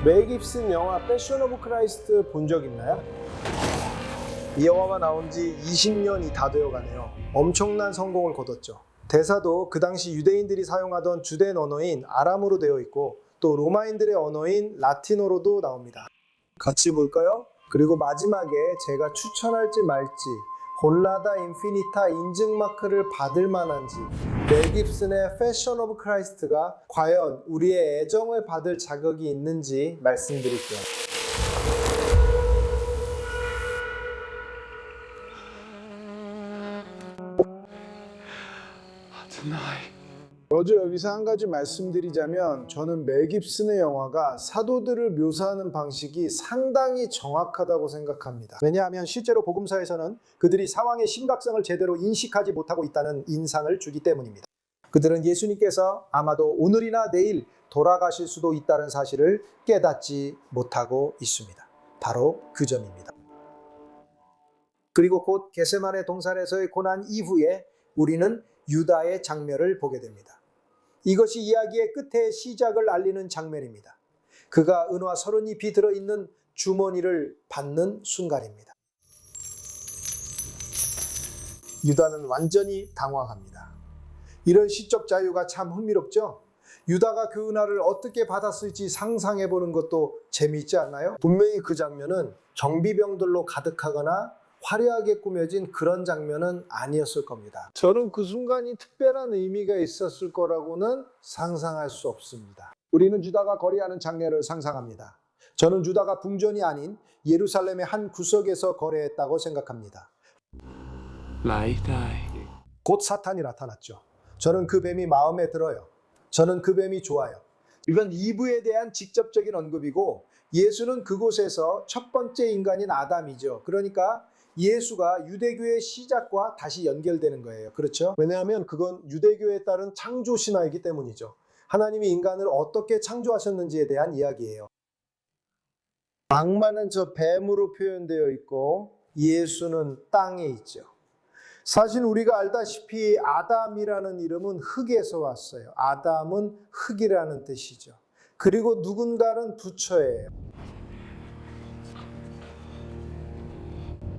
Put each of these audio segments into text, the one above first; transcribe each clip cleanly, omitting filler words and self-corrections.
멜 깁슨 영화 패션 오브 크라이스트 본 적 있나요? 이 영화가 나온 지 20년이 다 되어 가네요. 엄청난 성공을 거뒀죠. 대사도 그 당시 유대인들이 사용하던 주된 언어인 아람어로 되어 있고 또 로마인들의 언어인 라틴어로도 나옵니다. 같이 볼까요? 그리고 마지막에 제가 추천할지 말지 홀라다 인피니타 인증 마크를 받을 만한지 멜 깁슨의 패션 오브 크라이스트가 과연 우리의 애정을 받을 자격이 있는지 말씀드릴게요. 먼저 여기서 한 가지 말씀드리자면 저는 멜 깁슨의 영화가 사도들을 묘사하는 방식이 상당히 정확하다고 생각합니다. 왜냐하면 실제로 복음서에서는 그들이 상황의 심각성을 제대로 인식하지 못하고 있다는 인상을 주기 때문입니다. 그들은 예수님께서 아마도 오늘이나 내일 돌아가실 수도 있다는 사실을 깨닫지 못하고 있습니다. 바로 그 점입니다. 그리고 곧 겟세마네 동산에서의 고난 이후에 우리는 유다의 장면을 보게 됩니다. 이것이 이야기의 끝의 시작을 알리는 장면입니다. 그가 은화 30잎이 들어있는 주머니를 받는 순간입니다. 유다는 완전히 당황합니다. 이런 시적 자유가 참 흥미롭죠? 유다가 그 은화를 어떻게 받았을지 상상해보는 것도 재미있지 않나요? 분명히 그 장면은 정비병들로 가득하거나 화려하게 꾸며진 그런 장면은 아니었을 겁니다. 저는 그 순간이 특별한 의미가 있었을 거라고는 상상할 수 없습니다. 우리는 유다가 거래하는 장면을 상상합니다. 저는 유다가 궁전이 아닌 예루살렘의 한 구석에서 거래했다고 생각합니다. 곧 사탄이 나타났죠. 저는 그 뱀이 마음에 들어요. 저는 그 뱀이 좋아요. 이건 이브에 대한 직접적인 언급이고 예수는 그곳에서 첫 번째 인간인 아담이죠. 그러니까 예수가 유대교의 시작과 다시 연결되는 거예요. 그렇죠? 왜냐하면 그건 유대교에 따른 창조 신화이기 때문이죠. 하나님이 인간을 어떻게 창조하셨는지에 대한 이야기예요. 악마는 저 뱀으로 표현되어 있고 예수는 땅에 있죠. 사실 우리가 알다시피 아담이라는 이름은 흙에서 왔어요. 아담은 흙이라는 뜻이죠. 그리고 누군가는 부처예요.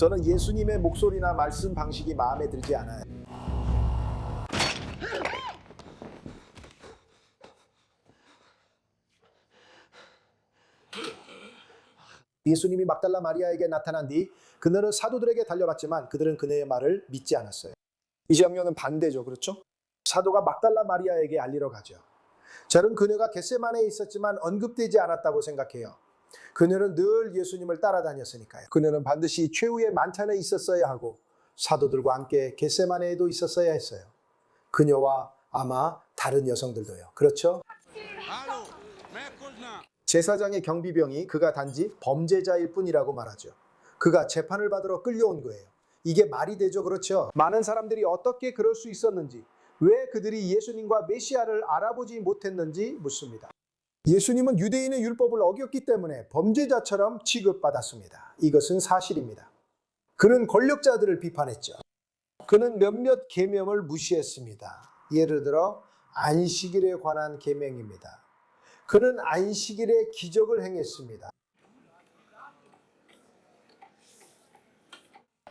저는 예수님의 목소리나 말씀 방식이 마음에 들지 않아요. 예수님이 막달라 마리아에게 나타난 뒤 그녀는 사도들에게 달려갔지만 그들은 그녀의 말을 믿지 않았어요. 이 장면은 반대죠. 그렇죠? 사도가 막달라 마리아에게 알리러 가죠. 저는 그녀가 겟세마네에 있었지만 언급되지 않았다고 생각해요. 그녀는 늘 예수님을 따라다녔으니까요. 그녀는 반드시 최후의 만찬에 있었어야 하고 사도들과 함께 겟세마네에도 있었어야 했어요. 그녀와 아마 다른 여성들도요. 그렇죠? 제사장의 경비병이 그가 단지 범죄자일 뿐이라고 말하죠. 그가 재판을 받으러 끌려온 거예요. 이게 말이 되죠. 그렇죠? 많은 사람들이 어떻게 그럴 수 있었는지, 왜 그들이 예수님과 메시아를 알아보지 못했는지 묻습니다. 예수님은 유대인의 율법을 어겼기 때문에 범죄자처럼 취급받았습니다. 이것은 사실입니다. 그는 권력자들을 비판했죠. 그는 몇몇 계명을 무시했습니다. 예를 들어 안식일에 관한 계명입니다. 그는 안식일에 기적을 행했습니다.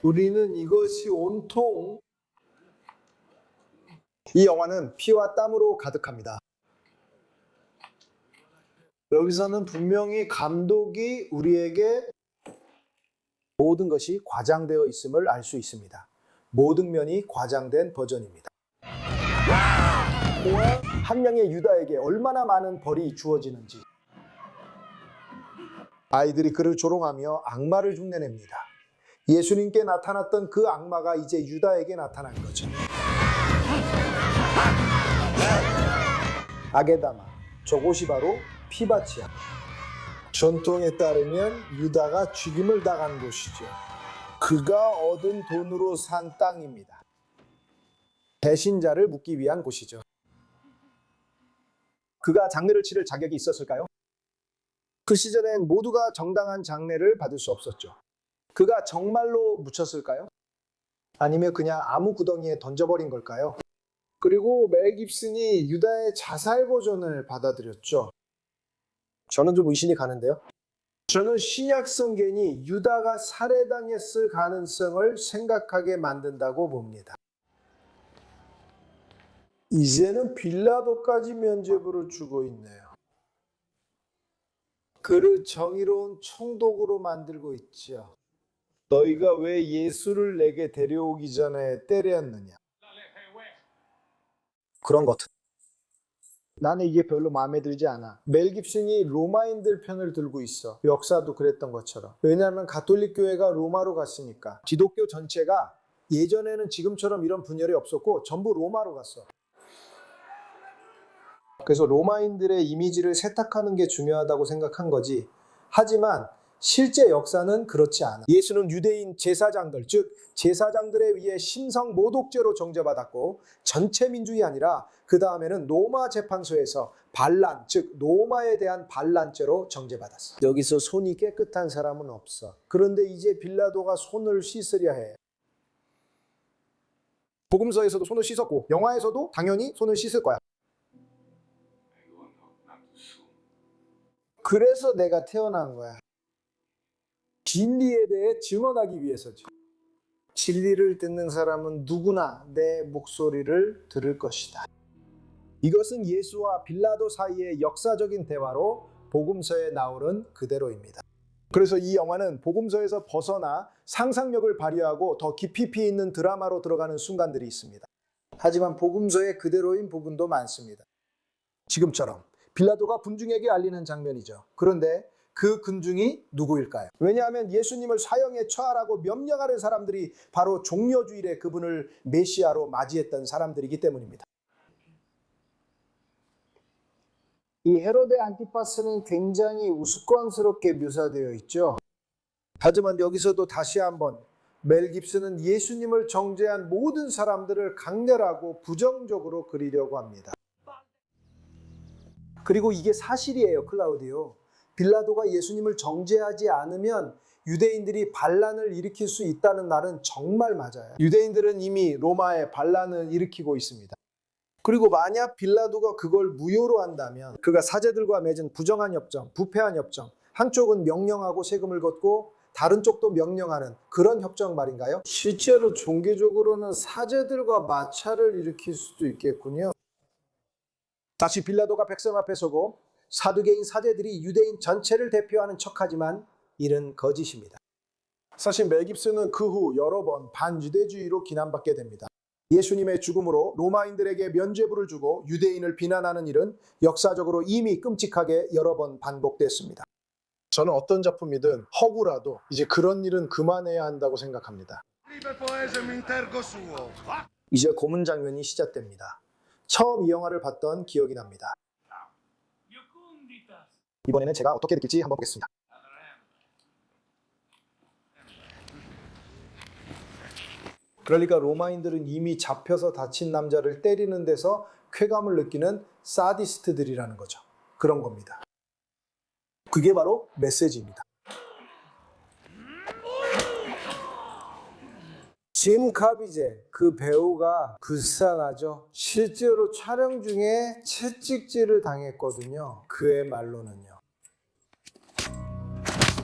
우리는 이것이 온통 이 영화는 피와 땀으로 가득합니다. 여기서는 분명히 감독이 우리에게 모든 것이 과장되어 있음을 알 수 있습니다. 모든 면이 과장된 버전입니다. 한 명의 유다에게 얼마나 많은 벌이 주어지는지 아이들이 그를 조롱하며 악마를 흉내냅니다. 예수님께 나타났던 그 악마가 이제 유다에게 나타난 거죠. 아게다마, 저곳이 바로 피바치아. 전통에 따르면 유다가 죽임을 당한 곳이죠. 그가 얻은 돈으로 산 땅입니다. 배신자를 묻기 위한 곳이죠. 그가 장례를 치를 자격이 있었을까요? 그 시절엔 모두가 정당한 장례를 받을 수 없었죠. 그가 정말로 묻혔을까요? 아니면 그냥 아무 구덩이에 던져버린 걸까요? 그리고 멜 깁슨이 유다의 자살 버전을 받아들였죠. 저는 좀 의심이 가는데요. 저는 신약 성경이 유다가 살해당했을 가능성을 생각하게 만든다고 봅니다. 이제는 빌라도까지 면죄부를 주고 있네요. 그를 정의로운 총독으로 만들고 있죠. 너희가 왜 예수를 내게 데려오기 전에 때렸느냐? 그런 것. 나는 이게 별로 마음에 들지 않아. 멜 깁슨이 로마인들 편을 들고 있어. 역사도 그랬던 것처럼. 왜냐하면 가톨릭 교회가 로마로 갔으니까. 기독교 전체가 예전에는 지금처럼 이런 분열이 없었고 전부 로마로 갔어. 그래서 로마인들의 이미지를 세탁하는 게 중요하다고 생각한 거지. 하지만 실제 역사는 그렇지 않아. 예수는 유대인 제사장들, 즉 제사장들에 의해 심성 모독죄로 정죄받았고 전체 민중이 아니라 그 다음에는 로마 재판소에서 반란, 즉 로마에 대한 반란죄로 정죄받았어. 여기서 손이 깨끗한 사람은 없어. 그런데 이제 빌라도가 손을 씻으려 해. 복음서에서도 손을 씻었고 영화에서도 당연히 손을 씻을 거야. 그래서 내가 태어난 거야. 진리에 대해 증언하기 위해서죠. 진리를 듣는 사람은 누구나 내 목소리를 들을 것이다. 이것은 예수와 빌라도 사이의 역사적인 대화로 복음서에 나오는 그대로입니다. 그래서 이 영화는 복음서에서 벗어나 상상력을 발휘하고 더 깊이 있는 드라마로 들어가는 순간들이 있습니다. 하지만 복음서의 그대로인 부분도 많습니다. 지금처럼 빌라도가 군중에게 알리는 장면이죠. 그런데 그 군중이 누구일까요? 왜냐하면 예수님을 사형에 처하라고 명령하는 사람들이 바로 종려주일에 그분을 메시아로 맞이했던 사람들이기 때문입니다. 이 헤로데 안티파스는 굉장히 우스꽝스럽게 묘사되어 있죠. 하지만 여기서도 다시 한번 멜 깁슨은 예수님을 정죄한 모든 사람들을 강렬하고 부정적으로 그리려고 합니다. 그리고 이게 사실이에요, 클라우디오. 빌라도가 예수님을 정죄하지 않으면 유대인들이 반란을 일으킬 수 있다는 말은 정말 맞아요. 유대인들은 이미 로마에 반란을 일으키고 있습니다. 그리고 만약 빌라도가 그걸 무효로 한다면 그가 사제들과 맺은 부정한 협정, 부패한 협정, 한쪽은 명령하고 세금을 걷고 다른 쪽도 명령하는 그런 협정 말인가요? 실제로 종교적으로는 사제들과 마찰을 일으킬 수도 있겠군요. 다시 빌라도가 백성 앞에 서고 사두개인 사제들이 유대인 전체를 대표하는 척하지만 이는 거짓입니다. 사실 멜 깁슨은 그 후 여러 번 반유대주의로 비난받게 됩니다. 예수님의 죽음으로 로마인들에게 면죄부를 주고 유대인을 비난하는 일은 역사적으로 이미 끔찍하게 여러 번 반복됐습니다. 저는 어떤 작품이든 허구라도 이제 그런 일은 그만해야 한다고 생각합니다. 이제 고문 장면이 시작됩니다. 처음 이 영화를 봤던 기억이 납니다. 이번에는 제가 어떻게 느낄지 한번 보겠습니다. 그러니까 로마인들은 이미 잡혀서 다친 남자를 때리는 데서 쾌감을 느끼는 사디스트들이라는 거죠. 그런 겁니다. 그게 바로 메시지입니다. 짐 카비제 그 배우가 불쌍하죠. 실제로 촬영 중에 채찍질을 당했거든요. 그의 말로는요.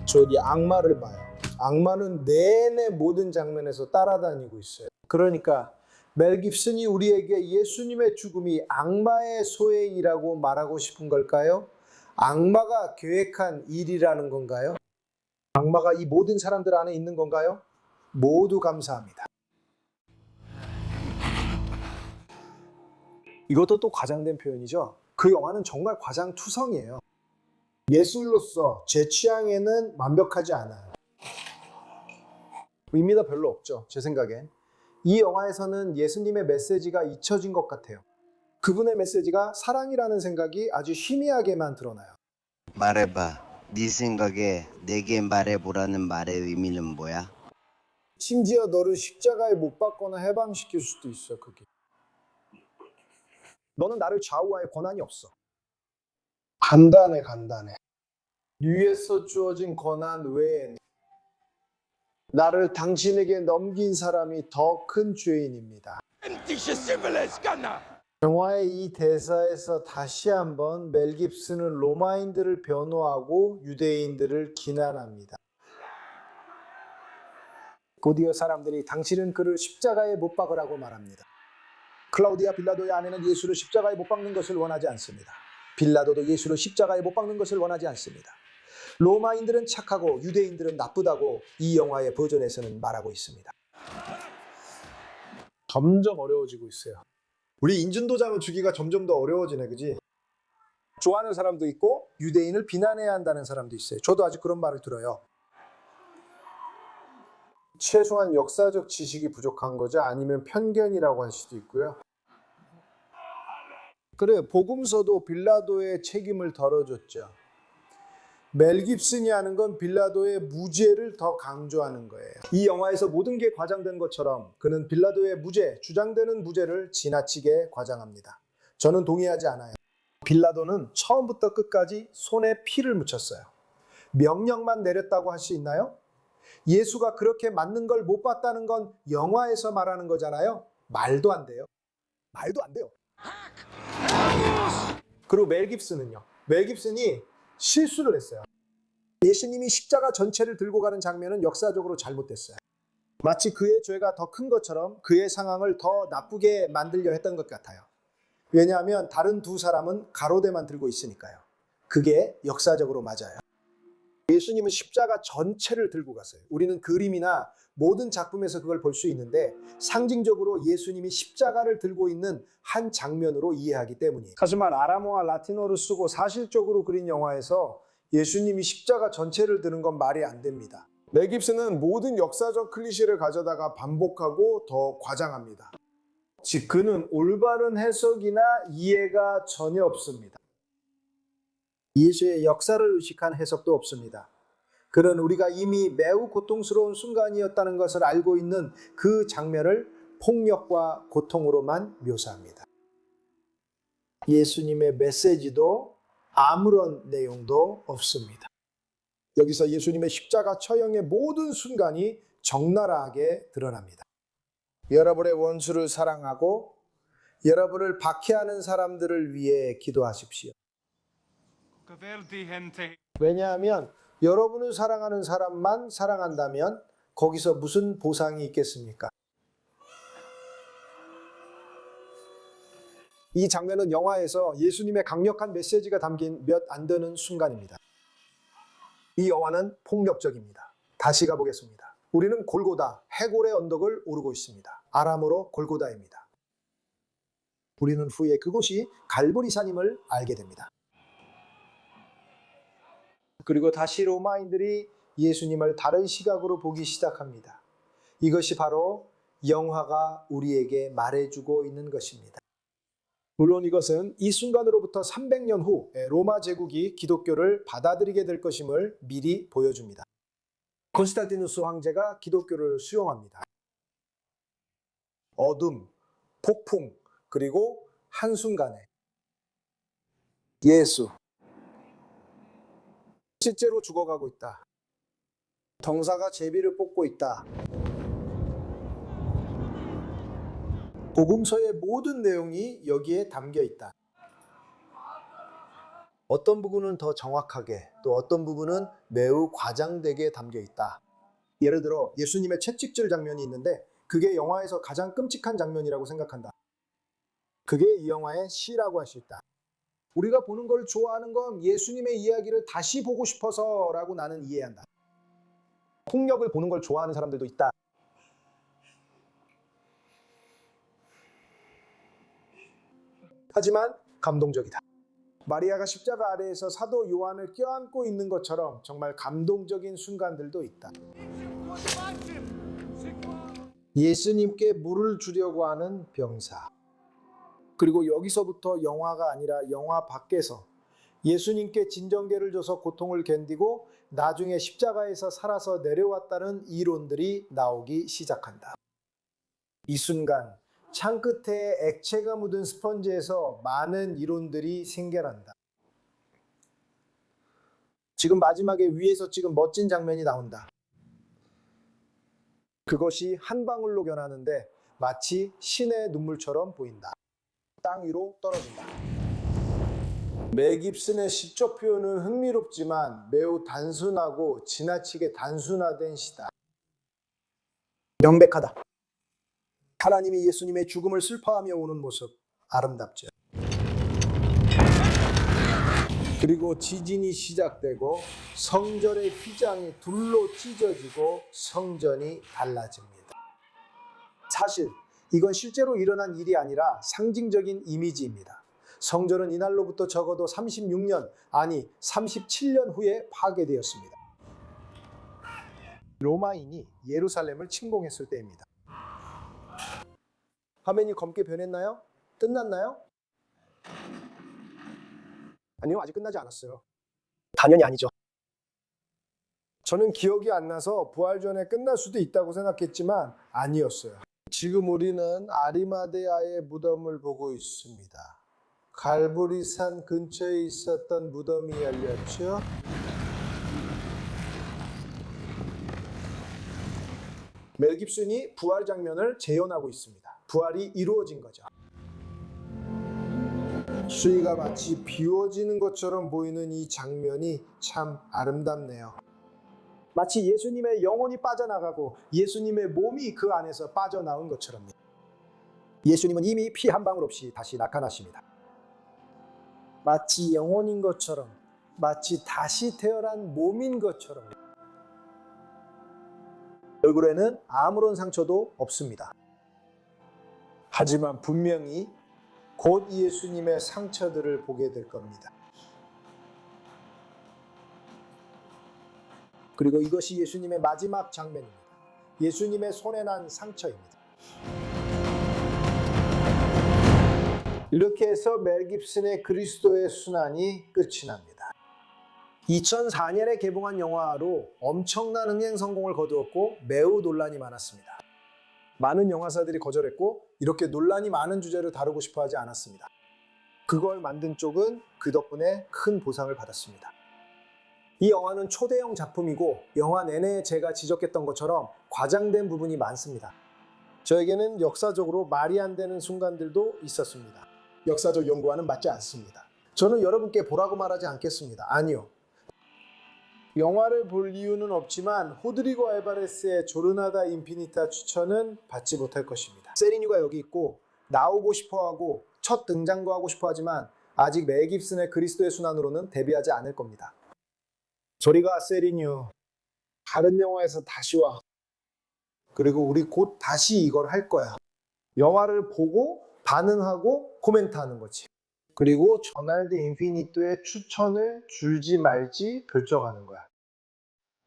저기 악마를 봐요. 악마는 내내 모든 장면에서 따라다니고 있어요. 그러니까 멜 깁슨이 우리에게 예수님의 죽음이 악마의 소행이라고 말하고 싶은 걸까요? 악마가 계획한 일이라는 건가요? 악마가 이 모든 사람들 안에 있는 건가요? 모두 감사합니다. 이것도 또 과장된 표현이죠. 그 영화는 정말 과장투성이에요. 예술로서 제 취향에는 완벽하지 않아요. 의미가 별로 없죠, 제 생각엔. 이 영화에서는 예수님의 메시지가 잊혀진 것 같아요. 그분의 메시지가 사랑이라는 생각이 아주 희미하게만 드러나요. 말해봐. 네 생각에 내게 말해보라는 말의 의미는 뭐야? 심지어 너를 십자가에 못 박거나 해방시킬 수도 있어, 그게. 너는 나를 좌우할 권한이 없어. 간단해. 위에서 주어진 권한 외엔 나를 당신에게 넘긴 사람이 더 큰 죄인입니다. 영화의 이 대사에서 다시 한번 멜 깁슨은 로마인들을 변호하고 유대인들을 기난합니다. 곧이어 사람들이 당신은 그를 십자가에 못 박으라고 말합니다. 클라우디아 빌라도의 아내는 예수를 십자가에 못 박는 것을 원하지 않습니다. 빌라도도 예수를 십자가에 못 박는 것을 원하지 않습니다. 로마인들은 착하고 유대인들은 나쁘다고 이 영화의 버전에서는 말하고 있습니다. 점점 어려워지고 있어요. 우리 인준도장을 주기가 점점 더 어려워지네, 그지? 좋아하는 사람도 있고 유대인을 비난해야 한다는 사람도 있어요. 저도 아직 그런 말을 들어요. 최소한 역사적 지식이 부족한 거죠. 아니면 편견이라고 할 수도 있고요. 그래, 복음서도 빌라도의 책임을 덜어줬죠. 멜 깁슨이 하는 건 빌라도의 무죄를 더 강조하는 거예요. 이 영화에서 모든 게 과장된 것처럼 그는 빌라도의 무죄, 주장되는 무죄를 지나치게 과장합니다. 저는 동의하지 않아요. 빌라도는 처음부터 끝까지 손에 피를 묻혔어요. 명령만 내렸다고 할 수 있나요? 예수가 그렇게 맞는 걸 못 봤다는 건 영화에서 말하는 거잖아요. 말도 안 돼요. 말도 안 돼요. 그리고 멜 깁슨은요. 멜 깁슨이 실수를 했어요. 예수님이 십자가 전체를 들고 가는 장면은 역사적으로 잘못됐어요. 마치 그의 죄가 더 큰 것처럼 그의 상황을 더 나쁘게 만들려 했던 것 같아요. 왜냐하면 다른 두 사람은 가로대만 들고 있으니까요. 그게 역사적으로 맞아요. 예수님은 십자가 전체를 들고 갔어요. 우리는 그림이나 모든 작품에서 그걸 볼 수 있는데 상징적으로 예수님이 십자가를 들고 있는 한 장면으로 이해하기 때문이에요. 하지만 아람어와 라틴어를 쓰고 사실적으로 그린 영화에서 예수님이 십자가 전체를 드는 건 말이 안 됩니다. 멜 깁슨은 모든 역사적 클리셰를 가져다가 반복하고 더 과장합니다. 즉 그는 올바른 해석이나 이해가 전혀 없습니다. 예수의 역사를 의식한 해석도 없습니다. 그는 우리가 이미 매우 고통스러운 순간이었다는 것을 알고 있는 그 장면을 폭력과 고통으로만 묘사합니다. 예수님의 메시지도 아무런 내용도 없습니다. 여기서 예수님의 십자가 처형의 모든 순간이 적나라하게 드러납니다. 여러분의 원수를 사랑하고 여러분을 박해하는 사람들을 위해 기도하십시오. 왜냐하면 여러분을 사랑하는 사람만 사랑한다면 거기서 무슨 보상이 있겠습니까? 이 장면은 영화에서 예수님의 강력한 메시지가 담긴 몇 안 되는 순간입니다. 이 영화는 폭력적입니다. 다시 가보겠습니다. 우리는 골고다, 해골의 언덕을 오르고 있습니다. 아람어로 골고다입니다. 우리는 후에 그곳이 갈보리산임을 알게 됩니다. 그리고 다시 로마인들이 예수님을 다른 시각으로 보기 시작합니다. 이것이 바로 영화가 우리에게 말해주고 있는 것입니다. 물론 이것은 이 순간으로부터 300년 후 로마 제국이 기독교를 받아들이게 될 것임을 미리 보여줍니다. 콘스탄티누스 황제가 기독교를 수용합니다. 어둠, 폭풍, 그리고 한순간에 예수 실제로 죽어가고 있다. 정사가 제비를 뽑고 있다. 복음서의 모든 내용이 여기에 담겨 있다. 어떤 부분은 더 정확하게, 또 어떤 부분은 매우 과장되게 담겨 있다. 예를 들어 예수님의 채찍질 장면이 있는데 그게 영화에서 가장 끔찍한 장면이라고 생각한다. 그게 이 영화의 시라고 할 수 있다. 우리가 보는 걸 좋아하는 건 예수님의 이야기를 다시 보고 싶어서라고 나는 이해한다. 폭력을 보는 걸 좋아하는 사람들도 있다. 하지만 감동적이다. 마리아가 십자가 아래에서 사도 요한을 껴안고 있는 것처럼 정말 감동적인 순간들도 있다. 예수님께 물을 주려고 하는 병사. 그리고 여기서부터 영화가 아니라 영화 밖에서 예수님께 진정계를 줘서 고통을 견디고 나중에 십자가에서 살아서 내려왔다는 이론들이 나오기 시작한다. 이 순간 창 끝에 액체가 묻은 스펀지에서 많은 이론들이 생겨난다. 지금 마지막에 위에서 찍은 멋진 장면이 나온다. 그것이 한 방울로 변하는데 마치 신의 눈물처럼 보인다. 땅 위로 떨어진다. 멜 깁슨의 시적 표현은 흥미롭지만 매우 단순하고 지나치게 단순화된 시다. 명백하다. 하나님이 예수님의 죽음을 슬퍼하며 오는 모습 아름답죠. 그리고 지진이 시작되고 성전의 휘장이 둘로 찢어지고 성전이 달라집니다. 사실 이건 실제로 일어난 일이 아니라 상징적인 이미지입니다. 성전은 이날로부터 적어도 36년, 아니 37년 후에 파괴되었습니다. 로마인이 예루살렘을 침공했을 때입니다. 화면이 검게 변했나요? 끝났나요? 아니요, 아직 끝나지 않았어요. 당연히 아니죠. 저는 기억이 안 나서 부활 전에 끝날 수도 있다고 생각했지만 아니었어요. 지금 우리는 아리마대아의 무덤을 보고 있습니다. 갈보리산 근처에 있었던 무덤이 열렸죠. 멜 깁슨이 부활 장면을 재현하고 있습니다. 부활이 이루어진 거죠. 수위가 마치 비워지는 것처럼 보이는 이 장면이 참 아름답네요. 마치 예수님의 영혼이 빠져나가고 예수님의 몸이 그 안에서 빠져나온 것처럼. 예수님은 이미 피 한 방울 없이 다시 나타나십니다. 마치 영혼인 것처럼, 마치 다시 태어난 몸인 것처럼. 얼굴에는 아무런 상처도 없습니다. 하지만 분명히 곧 예수님의 상처들을 보게 될 겁니다. 그리고 이것이 예수님의 마지막 장면입니다. 예수님의 손에 난 상처입니다. 이렇게 해서 멜 깁슨의 그리스도의 순환이 끝이 납니다. 2004년에 개봉한 영화로 엄청난 흥행 성공을 거두었고 매우 논란이 많았습니다. 많은 영화사들이 거절했고 이렇게 논란이 많은 주제를 다루고 싶어 하지 않았습니다. 그걸 만든 쪽은 그 덕분에 큰 보상을 받았습니다. 이 영화는 초대형 작품이고 영화 내내 제가 지적했던 것처럼 과장된 부분이 많습니다. 저에게는 역사적으로 말이 안 되는 순간들도 있었습니다. 역사적 연구와는 맞지 않습니다. 저는 여러분께 보라고 말하지 않겠습니다. 아니요. 영화를 볼 이유는 없지만 호드리고 알바레스의 조르나다 인피니타 추천은 받지 못할 것입니다. 세리뉴가 여기 있고 나오고 싶어하고 첫 등장도 하고 싶어하지만 아직 멜 깁슨의 그리스도의 순환으로는 데뷔하지 않을 겁니다. 저리가 세리뉴, 다른 영화에서 다시 와. 그리고 우리 곧 다시 이걸 할 거야. 영화를 보고 반응하고 코멘트하는 거지. 그리고 저날드 인피니토의 추천을 줄지 말지 결정하는 거야.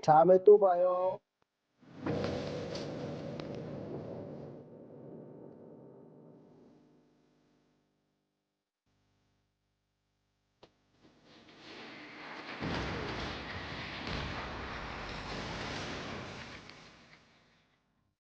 다음에 또 봐요.